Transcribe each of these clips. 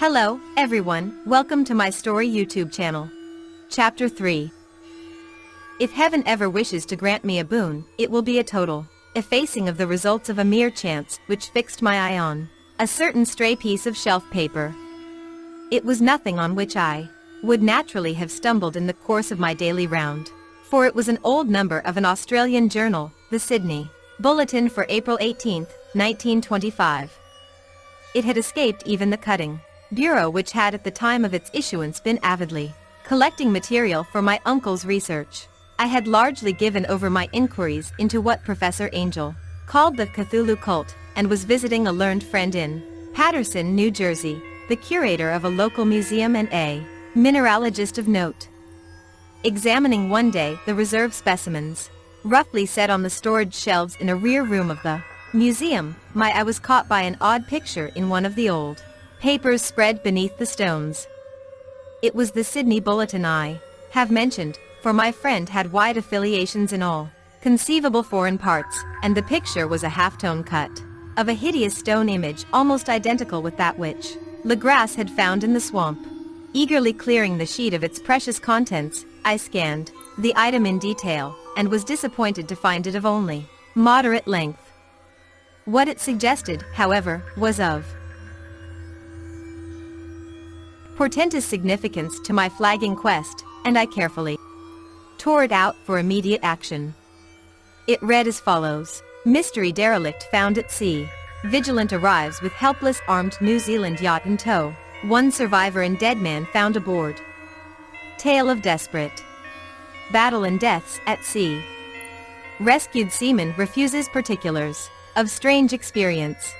Hello, everyone, welcome to my story YouTube channel. Chapter 3. If heaven ever wishes to grant me a boon, it will be a total effacing of the results of a mere chance which fixed my eye on a certain stray piece of shelf paper. It was nothing on which I would naturally have stumbled in the course of my daily round, for it was an old number of an Australian journal, the Sydney Bulletin for April 18, 1925. It had escaped even the cutting bureau which had at the time of its issuance been avidly collecting material for my uncle's research. I had largely given over my inquiries into what Professor Angel called the Cthulhu cult, and was visiting a learned friend in Paterson, New Jersey, the curator of a local museum and a mineralogist of note. Examining one day the reserve specimens, roughly set on the storage shelves in a rear room of the museum, my eye was caught by an odd picture in one of the old papers spread beneath the stones. It was the Sydney Bulletin I have mentioned, for my friend had wide affiliations in all conceivable foreign parts, and the picture was a half-tone cut of a hideous stone image almost identical with that which Legras had found in the swamp. Eagerly clearing the sheet of its precious contents, I scanned the item in detail, and was disappointed to find it of only moderate length. What it suggested, however, was of portentous significance to my flagging quest, and I carefully tore it out for immediate action. It read as follows: Mystery derelict found at sea. Vigilant arrives with helpless armed New Zealand yacht in tow. One survivor and dead man found aboard. Tale of desperate battle and deaths at sea. Rescued seaman refuses particulars of strange experience.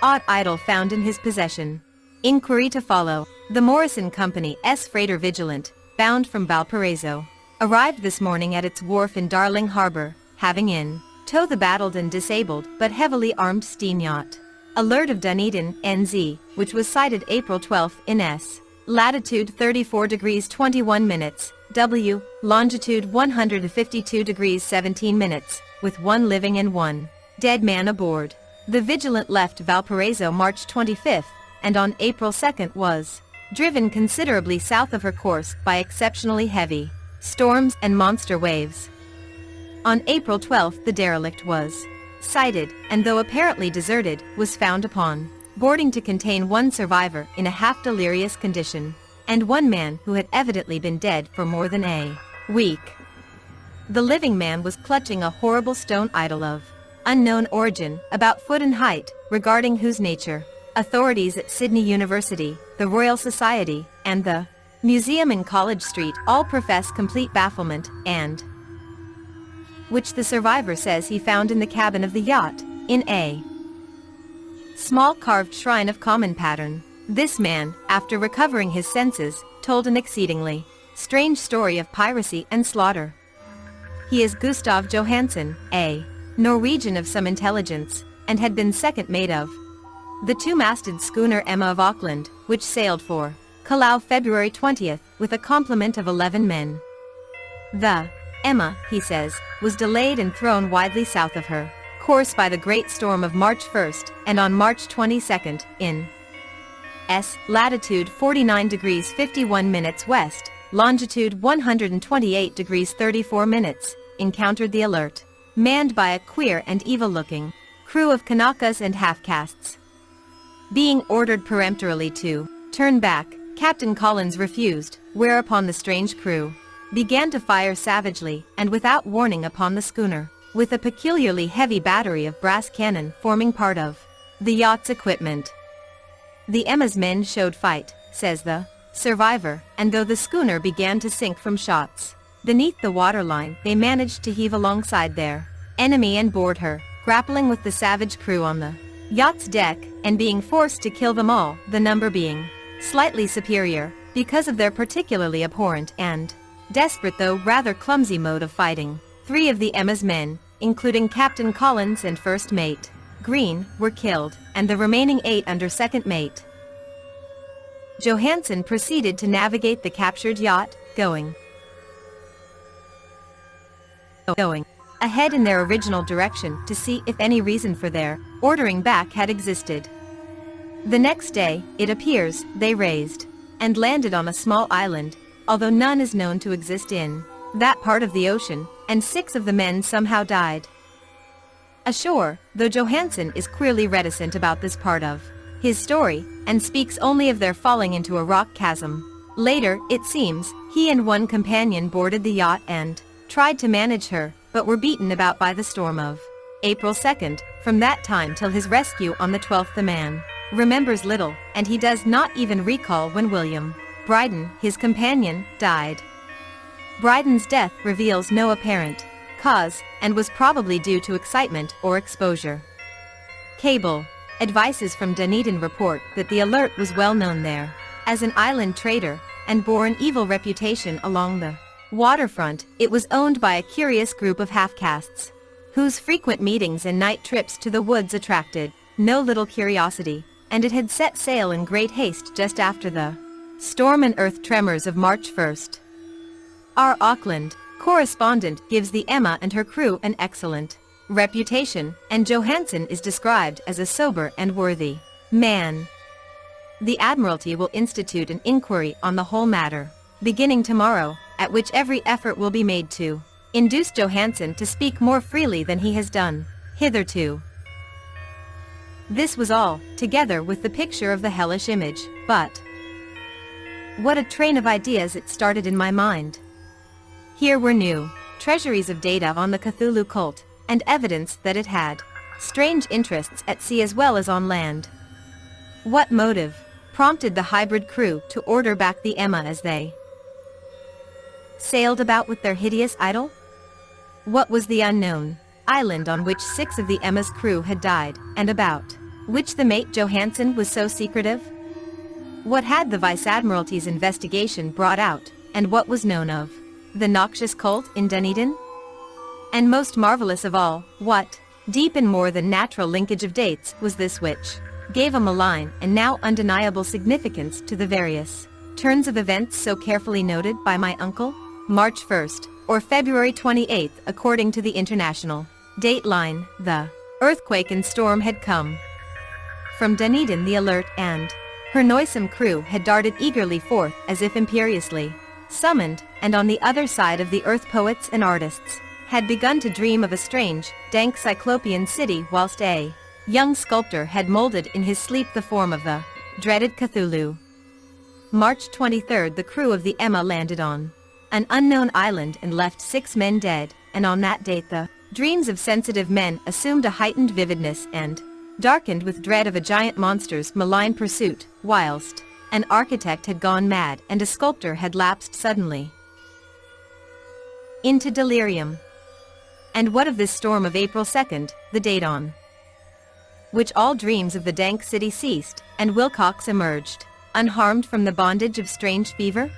Odd idol found in his possession. Inquiry to follow. The Morrison Company's freighter Vigilant, bound from Valparaiso, arrived this morning at its wharf in Darling Harbor, having in tow the battled and disabled but heavily armed steam yacht Alert of Dunedin, NZ, which was sighted April 12 in S. latitude 34 degrees 21 minutes, W, longitude 152 degrees 17 minutes, with one living and one dead man aboard. The Vigilant left Valparaiso March 25, and on April 2 was driven considerably south of her course by exceptionally heavy storms and monster waves. On April 12 the derelict was sighted, and though apparently deserted, was found upon boarding to contain one survivor in a half-delirious condition, and one man who had evidently been dead for more than a week. The living man was clutching a horrible stone idol of unknown origin, about foot in height, regarding whose nature authorities at Sydney University, the Royal Society, and the museum in College Street all profess complete bafflement, and which the survivor says he found in the cabin of the yacht, in a small carved shrine of common pattern. This man, after recovering his senses, told an exceedingly strange story of piracy and slaughter. He is Gustav Johansen, a Norwegian of some intelligence, and had been second mate of the two-masted schooner Emma of Auckland, which sailed for Callao February 20th, with a complement of 11 men. The Emma, he says, was delayed and thrown widely south of her course by the great storm of March 1st, and on March 22nd, in S. latitude 49 degrees 51 minutes west, longitude 128 degrees 34 minutes, encountered the Alert, manned by a queer and evil-looking crew of Kanakas and half-castes. Being ordered peremptorily to turn back, Captain Collins refused, whereupon the strange crew began to fire savagely and without warning upon the schooner, with a peculiarly heavy battery of brass cannon forming part of the yacht's equipment. The Emma's men showed fight, says the survivor, and though the schooner began to sink from shots beneath the waterline, they managed to heave alongside their enemy and board her, grappling with the savage crew on the yacht's deck, and being forced to kill them all, the number being slightly superior, because of their particularly abhorrent and desperate though rather clumsy mode of fighting. 3 of the Emma's men, including Captain Collins and first mate Green, were killed, and the remaining 8 under second mate Johansen proceeded to navigate the captured yacht, going ahead in their original direction to see if any reason for their ordering back had existed. The next day, it appears, they raised and landed on a small island, although none is known to exist in that part of the ocean, and 6 of the men somehow died ashore, though Johansen is queerly reticent about this part of his story, and speaks only of their falling into a rock chasm. Later, it seems, he and one companion boarded the yacht and tried to manage her, but were beaten about by the storm of April 2nd. From that time till his rescue on the 12th, the man remembers little, and he does not even recall when William Bryden, his companion, died. Bryden's death reveals no apparent cause, and was probably due to excitement or exposure. Cable advices from Dunedin report that the Alert was well known there as an island trader, and bore an evil reputation along the waterfront. It was owned by a curious group of half-castes, whose frequent meetings and night trips to the woods attracted no little curiosity, and it had set sail in great haste just after the storm and earth tremors of March 1st. Our Auckland correspondent gives the Emma and her crew an excellent reputation, and Johansen is described as a sober and worthy man. The Admiralty will institute an inquiry on the whole matter, beginning tomorrow, at which every effort will be made to induce Johansen to speak more freely than he has done hitherto. This was all, together with the picture of the hellish image, but what a train of ideas it started in my mind. Here were new treasuries of data on the Cthulhu cult, and evidence that it had strange interests at sea as well as on land. What motive prompted the hybrid crew to order back the Emma as they sailed about with their hideous idol? What was the unknown island on which 6 of the Emma's crew had died, and about which the mate Johansen was so secretive? What had the Vice Admiralty's investigation brought out, and what was known of the noxious cult in Dunedin? And most marvelous of all, what deep and more than natural linkage of dates was this which gave a malign and now undeniable significance to the various turns of events so carefully noted by my uncle? March 1st, or February 28th according to the international dateline, the earthquake and storm had come. From Dunedin the Alert and her noisome crew had darted eagerly forth as if imperiously summoned, and on the other side of the earth poets and artists had begun to dream of a strange, dank cyclopean city, whilst a young sculptor had molded in his sleep the form of the dreaded Cthulhu. March 23rd, the crew of the Emma landed on an unknown island and left 6 men dead, and on that date the dreams of sensitive men assumed a heightened vividness and darkened with dread of a giant monster's malign pursuit, whilst an architect had gone mad and a sculptor had lapsed suddenly into delirium. And what of this storm of April 2nd, the date on which all dreams of the dank city ceased, and Wilcox emerged unharmed from the bondage of strange fever?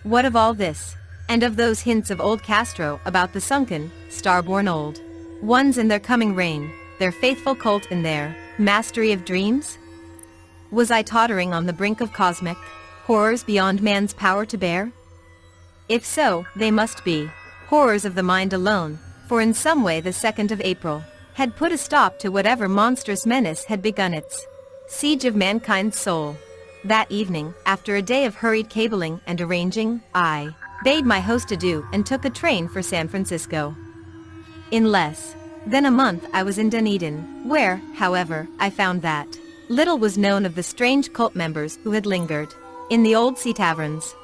What of all this, and of those hints of old Castro about the sunken, star-born old ones and their coming reign, their faithful cult and their mastery of dreams? Was I tottering on the brink of cosmic horrors beyond man's power to bear? If so, they must be horrors of the mind alone, for in some way the 2nd of April had put a stop to whatever monstrous menace had begun its siege of mankind's soul. That evening, after a day of hurried cabling and arranging, I bade my host adieu and took a train for San Francisco. In less than a month I was in Dunedin, where, however, I found that little was known of the strange cult members who had lingered in the old sea taverns.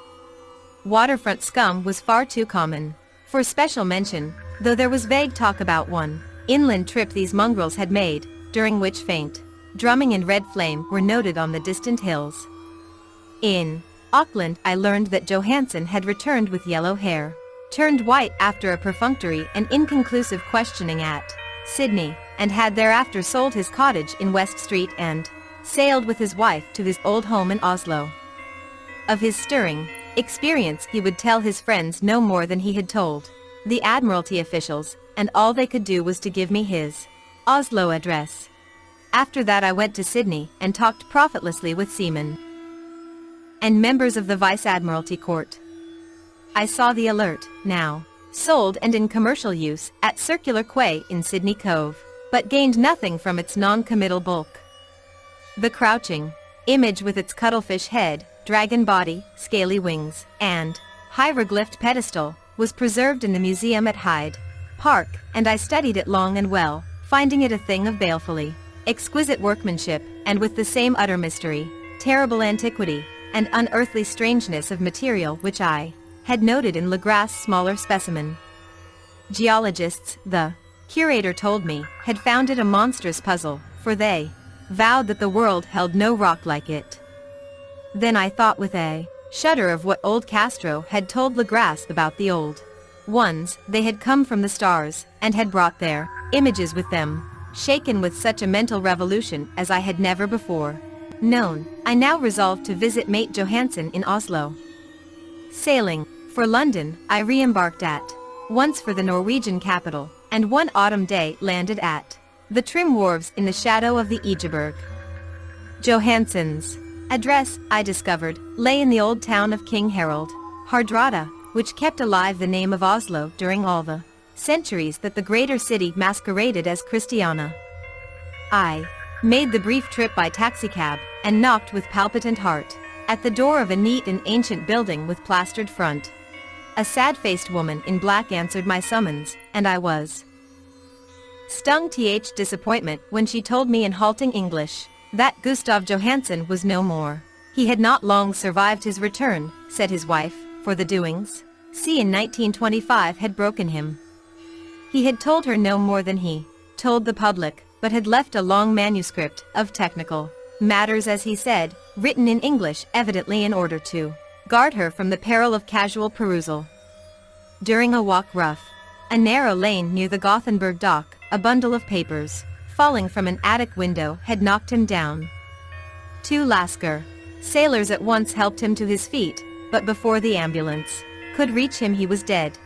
Waterfront scum was far too common for special mention, though there was vague talk about one inland trip these mongrels had made, during which faint drumming and red flame were noted on the distant hills. In Auckland I learned that Johansen had returned with yellow hair, turned white after a perfunctory and inconclusive questioning at Sydney, and had thereafter sold his cottage in West Street and sailed with his wife to his old home in Oslo. Of his stirring experience he would tell his friends no more than he had told the Admiralty officials, and all they could do was to give me his Oslo address. After that I went to Sydney and talked profitlessly with seamen and members of the Vice Admiralty Court. I saw the Alert, now sold and in commercial use, at Circular Quay in Sydney Cove, but gained nothing from its non-committal bulk. The crouching image with its cuttlefish head, dragon body, scaly wings, and hieroglyphed pedestal was preserved in the museum at Hyde Park, and I studied it long and well, finding it a thing of balefully exquisite workmanship, and with the same utter mystery, terrible antiquity, and unearthly strangeness of material which I had noted in Legrasse' smaller specimen. Geologists, the curator told me, had found it a monstrous puzzle, for they vowed that the world held no rock like it. Then I thought with a shudder of what old Castro had told Legrasse about the old ones. They had come from the stars, and had brought their images with them, shaken with such a mental revolution as I had never before known. I now resolved to visit mate Johansen in Oslo. Sailing for London, I re-embarked at once for the Norwegian capital, and one autumn day landed at the trim wharves in the shadow of the Egeberg. Johansen's address, I discovered, lay in the old town of King Harold, Hardrada, which kept alive the name of Oslo during all the centuries that the greater city masqueraded as Christiana. I made the brief trip by taxicab, and knocked with palpitant heart at the door of a neat and ancient building with plastered front. A sad-faced woman in black answered my summons, and I was stung th disappointment when she told me in halting English that Gustav Johansen was no more. He had not long survived his return, said his wife, for the doings sea in 1925 had broken him. He had told her no more than he told the public, but had left a long manuscript of technical matters, as he said, written in English evidently in order to guard her from the peril of casual perusal. During a walk rough a narrow lane near the Gothenburg dock, a bundle of papers, falling from an attic window, had knocked him down. Two Lascar sailors at once helped him to his feet, but before the ambulance could reach him he was dead.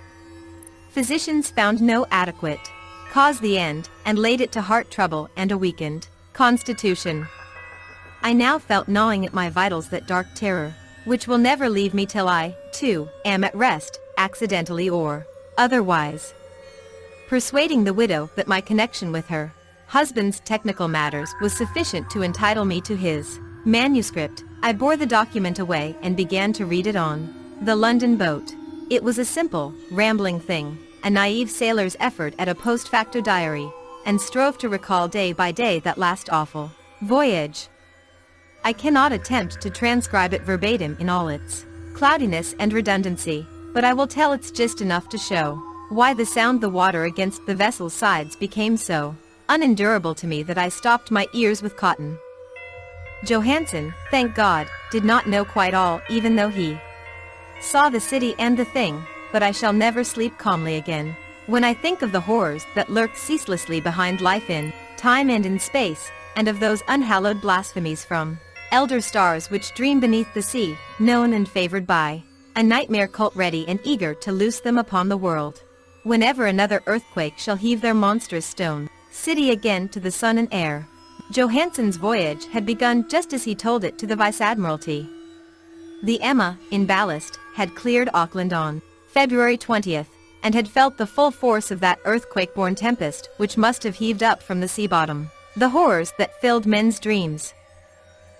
Physicians found no adequate cause the end, and laid it to heart trouble and a weakened constitution. I now felt gnawing at my vitals that dark terror, which will never leave me till I, too, am at rest, accidentally or otherwise. Persuading the widow that my connection with her husband's technical matters was sufficient to entitle me to his manuscript, I bore the document away and began to read it on the London boat. It was a simple, rambling thing, a naive sailor's effort at a post facto diary, and strove to recall day by day that last awful voyage. I cannot attempt to transcribe it verbatim in all its cloudiness and redundancy, but I will tell its gist enough to show why the sound the water against the vessel's sides became so unendurable to me that I stopped my ears with cotton. Johansen, thank God, did not know quite all, even though he saw the city and the thing, but I shall never sleep calmly again when I think of the horrors that lurk ceaselessly behind life in time and in space, and of those unhallowed blasphemies from elder stars which dream beneath the sea, known and favored by a nightmare cult ready and eager to loose them upon the world whenever another earthquake shall heave their monstrous stone city again to the sun and air. Johansen's voyage had begun just as he told it to the Vice Admiralty. The Emma, in ballast, had cleared Auckland on February 20th, and had felt the full force of that earthquake-born tempest which must have heaved up from the sea bottom the horrors that filled men's dreams.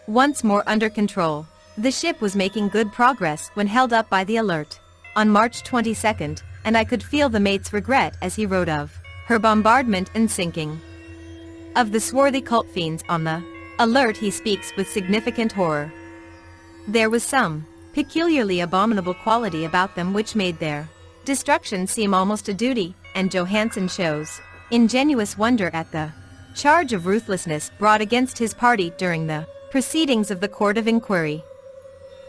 Once more under control, the ship was making good progress when held up by the Alert on March 22nd, and I could feel the mate's regret as he wrote of her bombardment and sinking. Of the swarthy cult fiends on the Alert he speaks with significant horror. There was some peculiarly abominable quality about them which made their destruction seem almost a duty, and Johansen shows ingenuous wonder at the charge of ruthlessness brought against his party during the proceedings of the Court of Inquiry.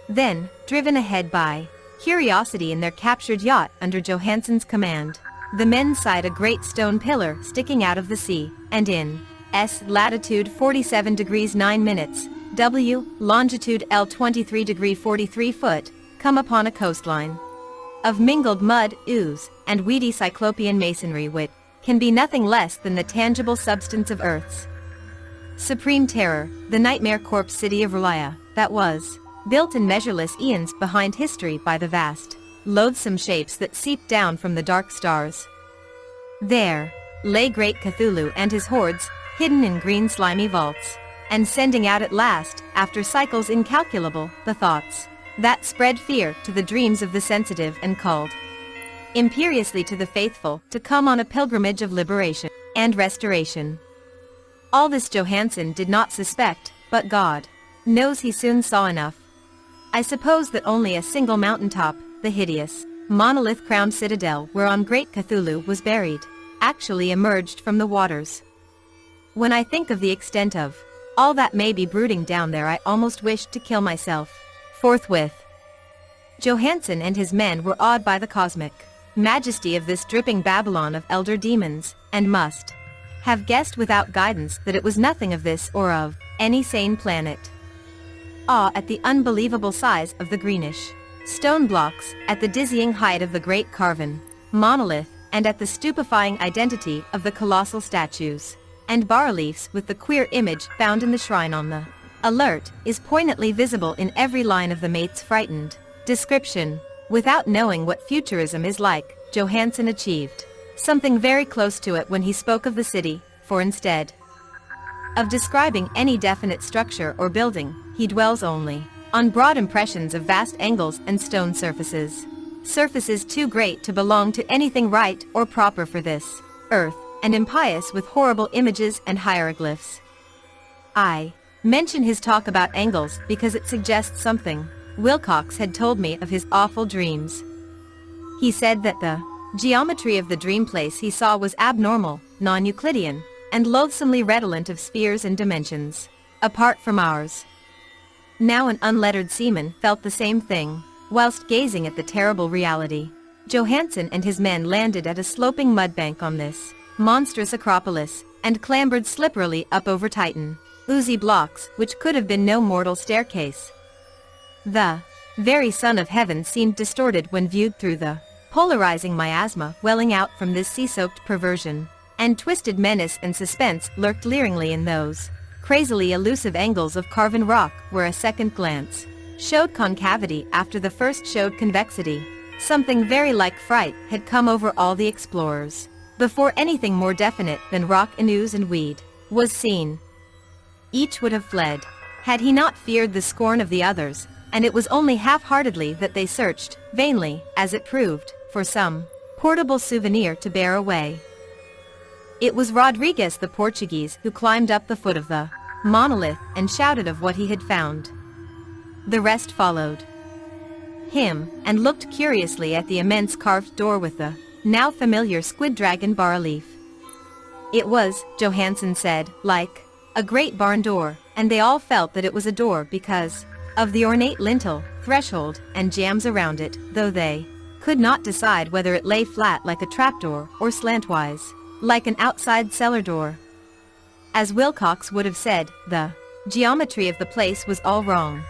Then, driven ahead by curiosity in their captured yacht under Johansen's command, the men sighted a great stone pillar sticking out of the sea, and in S latitude 47 degrees 9 minutes, W longitude L 23 degree 43 foot, come upon a coastline of mingled mud, ooze, and weedy cyclopean masonry which can be nothing less than the tangible substance of Earth's supreme terror, the nightmare corpse city of R'lyeh, that was built in measureless eons behind history by the vast, loathsome shapes that seeped down from the dark stars. There lay great Cthulhu and his hordes, hidden in green slimy vaults, and sending out at last, after cycles incalculable, the thoughts that spread fear to the dreams of the sensitive and called imperiously to the faithful to come on a pilgrimage of liberation and restoration. All this Johansen did not suspect, but God knows he soon saw enough. I suppose that only a single mountaintop, the hideous, monolith-crowned citadel whereon great Cthulhu was buried, actually emerged from the waters. When I think of the extent of all that may be brooding down there, I almost wished to kill myself forthwith. Johansen and his men were awed by the cosmic majesty of this dripping Babylon of elder demons, and must have guessed without guidance that it was nothing of this or of any sane planet. Awe at the unbelievable size of the greenish stone blocks, at the dizzying height of the great carven monolith, and at the stupefying identity of the colossal statues and bas-reliefs with the queer image found in the shrine on the alert, is poignantly visible in every line of the mate's frightened description. Without knowing what futurism is like, Johansen achieved something very close to it when he spoke of the city, for instead of describing any definite structure or building, he dwells only on broad impressions of vast angles and stone surfaces. Surfaces too great to belong to anything right or proper for this earth, and impious with horrible images and hieroglyphs. I mention his talk about angles because it suggests something Wilcox had told me of his awful dreams. He said that the geometry of the dream place he saw was abnormal, non-Euclidean, and loathsomely redolent of spheres and dimensions, apart from ours. Now an unlettered seaman felt the same thing, whilst gazing at the terrible reality. Johansen and his men landed at a sloping mudbank on this monstrous acropolis, and clambered slipperily up over Titan, oozy blocks which could have been no mortal staircase. The very sun of heaven seemed distorted when viewed through the polarizing miasma welling out from this sea-soaked perversion, and twisted menace and suspense lurked leeringly in those crazily elusive angles of carven rock where a second glance showed concavity after the first showed convexity. Something very like fright had come over all the explorers before anything more definite than rock and ooze and weed was seen. Each would have fled had he not feared the scorn of the others, and it was only half-heartedly that they searched, vainly, as it proved, for some portable souvenir to bear away. It was Rodriguez the Portuguese who climbed up the foot of the monolith and shouted of what he had found. The rest followed him, and looked curiously at the immense carved door with the now familiar squid dragon bas-relief. It was, Johansen said, like a great barn door, and they all felt that it was a door because of the ornate lintel, threshold, and jambs around it, though they could not decide whether it lay flat like a trapdoor or slantwise, like an outside cellar door. As Wilcox would have said, the geometry of the place was all wrong.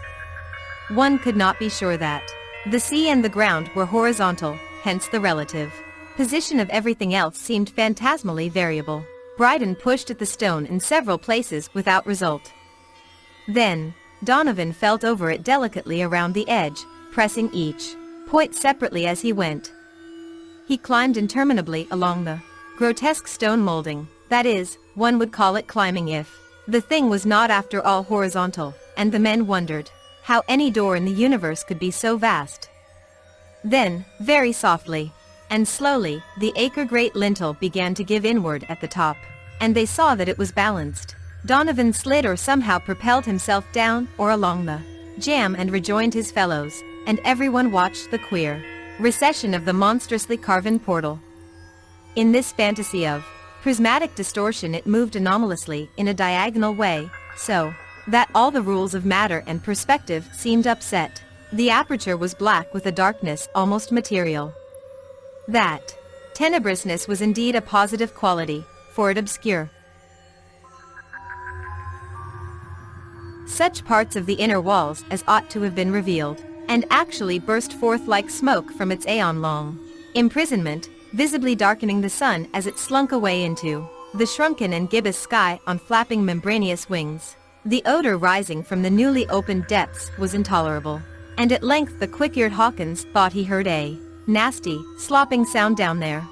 One could not be sure that the sea and the ground were horizontal, hence the relative position of everything else seemed phantasmally variable. Bryden pushed at the stone in several places without result. Then Donovan felt over it delicately around the edge, pressing each point separately as he went. He climbed interminably along the grotesque stone molding, that is, one would call it climbing if the thing was not after all horizontal, and the men wondered how any door in the universe could be so vast. Then, very softly and slowly, the acre-great lintel began to give inward at the top, and they saw that it was balanced. Donovan slid or somehow propelled himself down or along the jamb and rejoined his fellows, and everyone watched the queer recession of the monstrously carven portal. In this fantasy of prismatic distortion it moved anomalously in a diagonal way, so that all the rules of matter and perspective seemed upset. The aperture was black with a darkness almost material. That tenebrousness was indeed a positive quality, for it obscured such parts of the inner walls as ought to have been revealed, and actually burst forth like smoke from its aeon-long imprisonment, visibly darkening the sun as it slunk away into the shrunken and gibbous sky on flapping membranous wings. The odor rising from the newly opened depths was intolerable, and at length the quick-eared Hawkins thought he heard a nasty, slopping sound down there.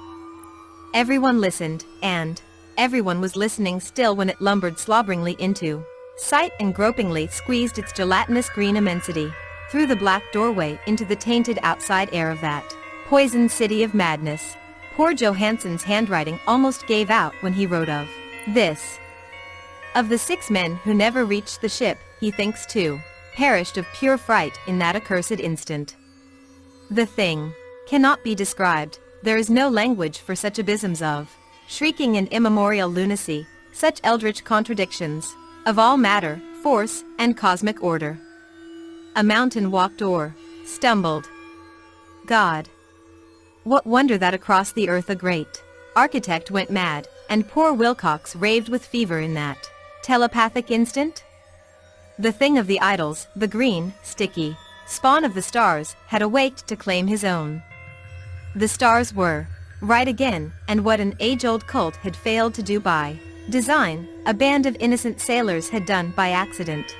Everyone listened, and everyone was listening still when it lumbered slobberingly into sight and gropingly squeezed its gelatinous green immensity through the black doorway into the tainted outside air of that poisoned city of madness. Poor Johansen's handwriting almost gave out when he wrote of this. Of the 6 men who never reached the ship, he thinks 2 perished of pure fright in that accursed instant. The thing cannot be described. There is no language for such abysms of shrieking and immemorial lunacy, such eldritch contradictions of all matter, force, and cosmic order. A mountain walked o'er, stumbled. God! What wonder that across the earth a great architect went mad, and poor Wilcox raved with fever in that telepathic instant? The thing of the idols, the green, sticky spawn of the stars, had awaked to claim his own. The stars were right again, and what an age-old cult had failed to do by design, a band of innocent sailors had done by accident.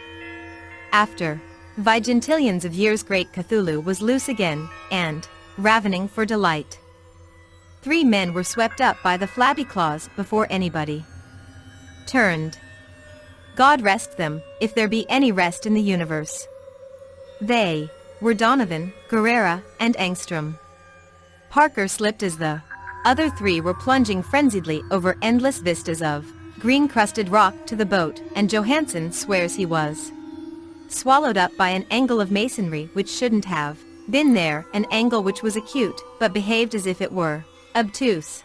After vigintillions of years, great Cthulhu was loose again, and ravening for delight. 3 men were swept up by the flabby claws before anybody turned. God rest them, if there be any rest in the universe. They were Donovan, Guerrera, and Angstrom. Parker slipped as the other 3 were plunging frenziedly over endless vistas of green-crusted rock to the boat, and Johansen swears he was swallowed up by an angle of masonry which shouldn't have been there, an angle which was acute, but behaved as if it were obtuse.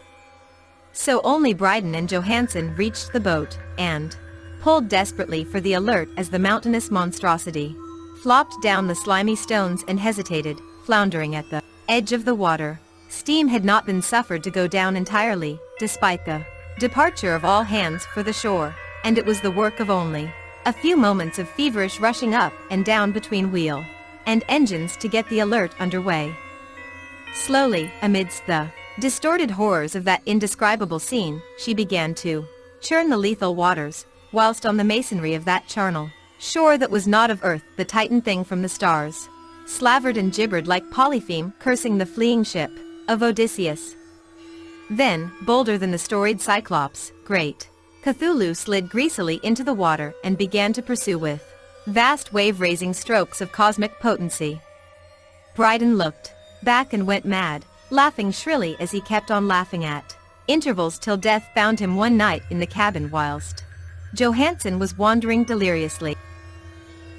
So only Bryden and Johansen reached the boat, and pulled desperately for the alert as the mountainous monstrosity flopped down the slimy stones and hesitated, floundering at the edge of the water. Steam had not been suffered to go down entirely, despite the departure of all hands for the shore, and it was the work of only a few moments of feverish rushing up and down between wheel and engines to get the alert underway. Slowly, amidst the distorted horrors of that indescribable scene, she began to churn the lethal waters, whilst on the masonry of that charnel shore that was not of earth, the titan thing from the stars slavered and gibbered like Polypheme cursing the fleeing ship of Odysseus. Then, bolder than the storied Cyclops, great Cthulhu slid greasily into the water and began to pursue with vast wave-raising strokes of cosmic potency. Bryden looked back and went mad, laughing shrilly as he kept on laughing at intervals till death found him one night in the cabin whilst Johansen was wandering deliriously.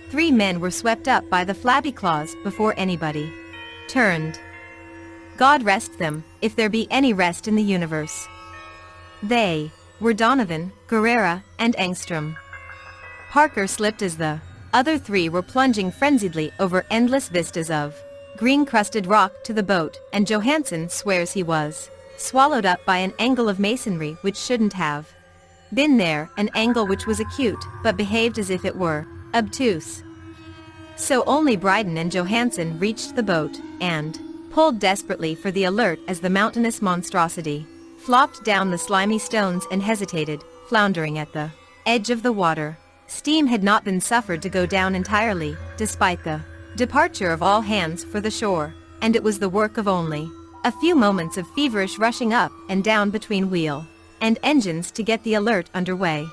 3 men were swept up by the flabby claws before anybody turned. God rest them, if there be any rest in the universe. They were Donovan, Guerrera, and Angstrom. Parker slipped as the other 3 were plunging frenziedly over endless vistas of green-crusted rock to the boat, and Johansen swears he was swallowed up by an angle of masonry which shouldn't have been there, an angle which was acute, but behaved as if it were obtuse. So only Bryden and Johansen reached the boat, and pulled desperately for the alert as the mountainous monstrosity flopped down the slimy stones and hesitated, floundering at the edge of the water. Steam had not been suffered to go down entirely, despite the departure of all hands for the shore, and it was the work of only a few moments of feverish rushing up and down between wheel and engines to get the alert underway.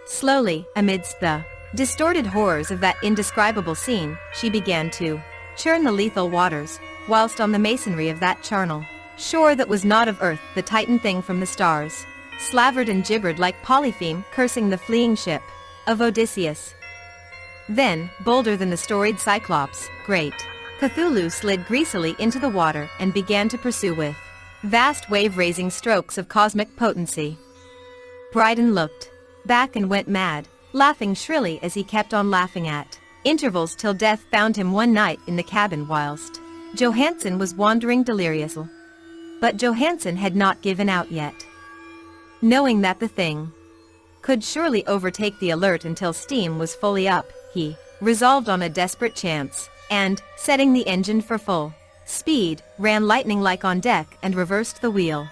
Slowly, amidst the distorted horrors of that indescribable scene, she began to churn the lethal waters, whilst on the masonry of that charnel shore that was not of earth, the titan thing from the stars slavered and gibbered like Polypheme cursing the fleeing ship of Odysseus. Then, bolder than the storied Cyclops, great Cthulhu slid greasily into the water and began to pursue with vast wave-raising strokes of cosmic potency. Bryden looked back and went mad, laughing shrilly as he kept on laughing at intervals till death found him one night in the cabin whilst Johansen was wandering deliriously. But Johansen had not given out yet. Knowing that the thing could surely overtake the alert until steam was fully up, he resolved on a desperate chance, and, setting the engine for full speed, ran lightning-like on deck and reversed the wheel.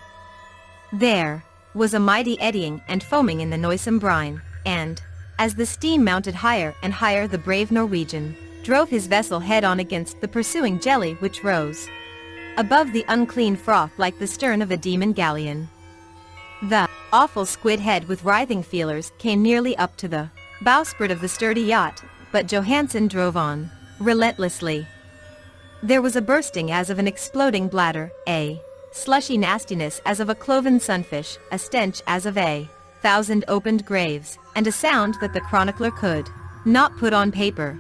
There was a mighty eddying and foaming in the noisome brine, and, as the steam mounted higher and higher, the brave Norwegian drove his vessel head-on against the pursuing jelly which rose above the unclean froth like the stern of a demon galleon. The awful squid head with writhing feelers came nearly up to the bowsprit of the sturdy yacht, but Johansen drove on, relentlessly. There was a bursting as of an exploding bladder, a slushy nastiness as of a cloven sunfish, a stench as of a thousand opened graves, and a sound that the chronicler could not put on paper.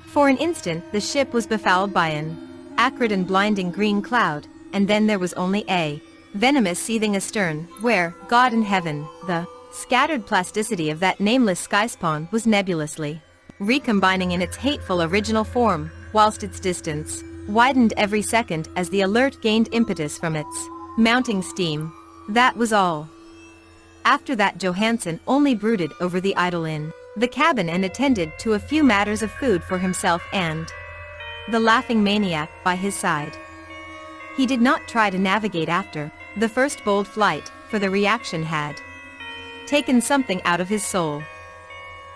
For an instant the ship was befouled by an acrid and blinding green cloud, and then there was only a venomous seething astern, where, God in heaven, the scattered plasticity of that nameless sky-spawn was nebulously recombining in its hateful original form, whilst its distance widened every second as the alert gained impetus from its mounting steam. That was all. After that Johansen only brooded over the idle in the cabin and attended to a few matters of food for himself and the laughing maniac by his side. He did not try to navigate after the first bold flight, for the reaction had taken something out of his soul.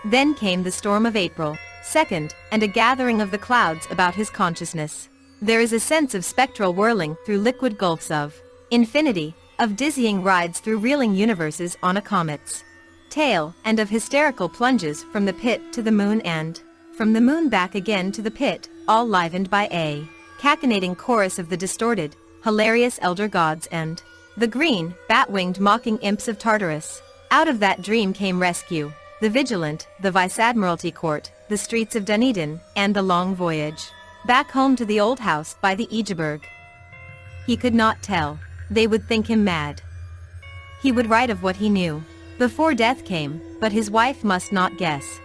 Then came the storm of April 2nd, and a gathering of the clouds about his consciousness. There is a sense of spectral whirling through liquid gulfs of infinity, of dizzying rides through reeling universes on a comet's tail, and of hysterical plunges from the pit to the moon and from the moon back again to the pit, all livened by a cachinnating chorus of the distorted, hilarious elder gods and the green, bat-winged mocking imps of Tartarus. Out of that dream came rescue, the vigilant, the Vice-Admiralty Court, the streets of Dunedin, and the long voyage back home to the old house by the Egeberg. He could not tell. They would think him mad. He would write of what he knew before death came, but his wife must not guess.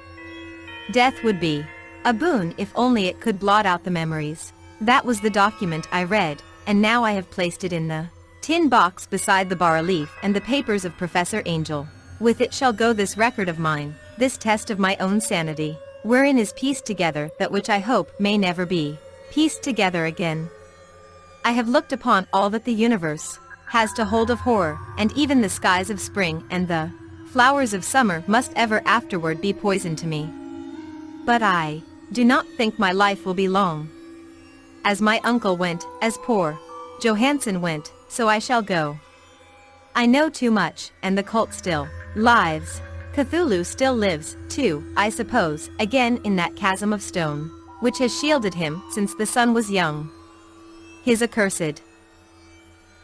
Death would be a boon if only it could blot out the memories. That was the document I read, and now I have placed it in the tin box beside the bas-relief and the papers of Professor Angel. With it shall go this record of mine, this test of my own sanity, wherein is pieced together that which I hope may never be pieced together again. I have looked upon all that the universe has to hold of horror, and even the skies of spring and the flowers of summer must ever afterward be poison to me. But I do not think my life will be long. As my uncle went, as poor Johansen went, so I shall go. I know too much, and the cult still lives. Cthulhu still lives, too, I suppose, again in that chasm of stone, which has shielded him since the sun was young. His accursed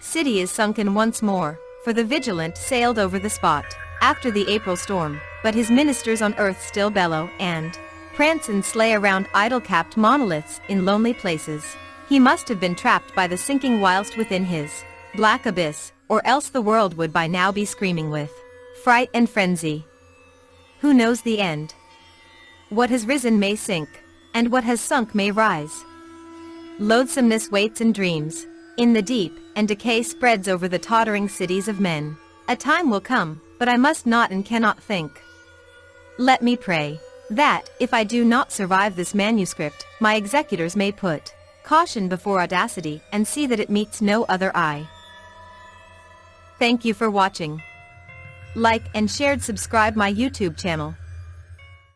city is sunken once more, for the vigilant sailed over the spot after the April storm, but his ministers on earth still bellow and prance and slay around idol-capped monoliths in lonely places. He must have been trapped by the sinking whilst within his black abyss, or else the world would by now be screaming with fright and frenzy. Who knows the end? What has risen may sink, and what has sunk may rise. Loathsomeness waits and dreams in the deep, and decay spreads over the tottering cities of men. A time will come, but I must not and cannot think. Let me pray that, if I do not survive this manuscript, my executors may put caution before audacity and see that it meets no other eye. Thank you for watching. Like and shared, subscribe my YouTube channel.